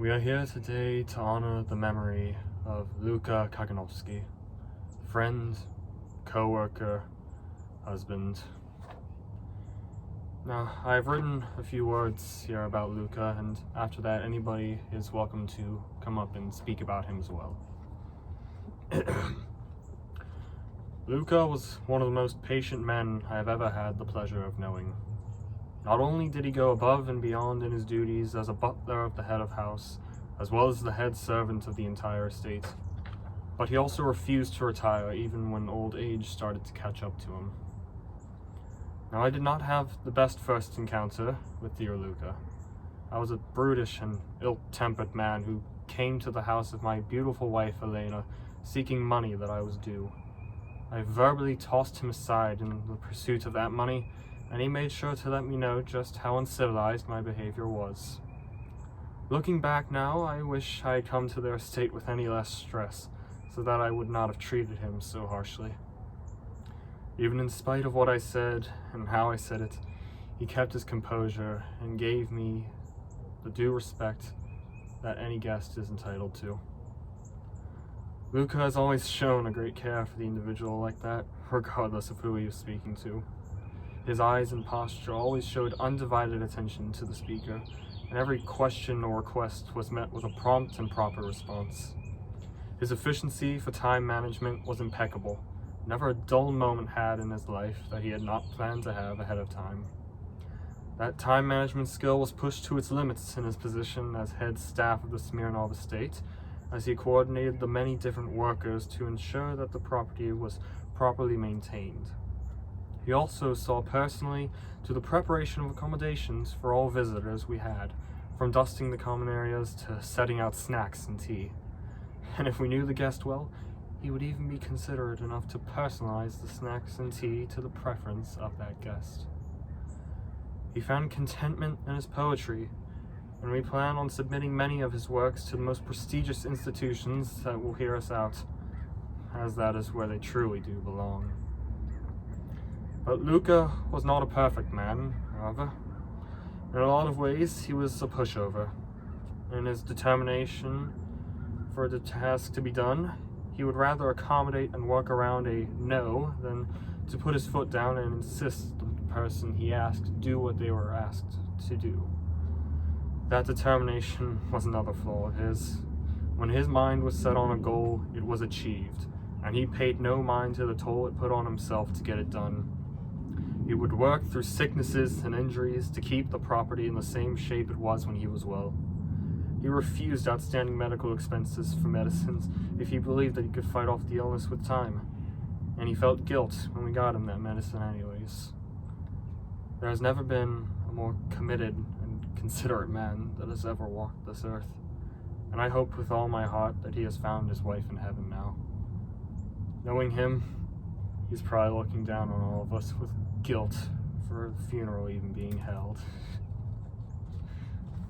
We are here today to honor the memory of Luka Kaganowski, friend, co-worker, husband. Now, I've written a few words here about Luka, and after that anybody is welcome to come up and speak about him as well. Luka was one of the most patient men I have ever had the pleasure of knowing. Not only did he go above and beyond in his duties as a butler of the head of house, as well as the head servant of the entire estate, but he also refused to retire even when old age started to catch up to him. Now, I did not have the best first encounter with dear Luka. I was a brutish and ill-tempered man who came to the house of my beautiful wife Elena, seeking money that I was due. I verbally tossed him aside in the pursuit of that money, and he made sure to let me know just how uncivilized my behavior was. Looking back now, I wish I had come to their estate with any less stress, so that I would not have treated him so harshly. Even in spite of what I said and how I said it, he kept his composure and gave me the due respect that any guest is entitled to. Luka has always shown a great care for the individual like that, regardless of who he was speaking to. His eyes and posture always showed undivided attention to the speaker, and every question or request was met with a prompt and proper response. His efficiency for time management was impeccable. Never a dull moment had in his life that he had not planned to have ahead of time. That time management skill was pushed to its limits in his position as head staff of the Smirnov estate, as he coordinated the many different workers to ensure that the property was properly maintained. He also saw personally to the preparation of accommodations for all visitors we had, from dusting the common areas to setting out snacks and tea. And if we knew the guest well, he would even be considerate enough to personalize the snacks and tea to the preference of that guest. He found contentment in his poetry, and we plan on submitting many of his works to the most prestigious institutions that will hear us out, as that is where they truly do belong. But Luka was not a perfect man, however. In a lot of ways, he was a pushover. In his determination for the task to be done, he would rather accommodate and work around a no than to put his foot down and insist that the person he asked do what they were asked to do. That determination was another flaw of his. When his mind was set on a goal, it was achieved, and he paid no mind to the toll it put on himself to get it done. He would work through sicknesses and injuries to keep the property in the same shape it was when he was well. He refused outstanding medical expenses for medicines if he believed that he could fight off the illness with time, and he felt guilt when we got him that medicine anyways. There has never been a more committed and considerate man that has ever walked this earth, and I hope with all my heart that he has found his wife in heaven now. Knowing him, he's probably looking down on all of us with guilt for the funeral even being held.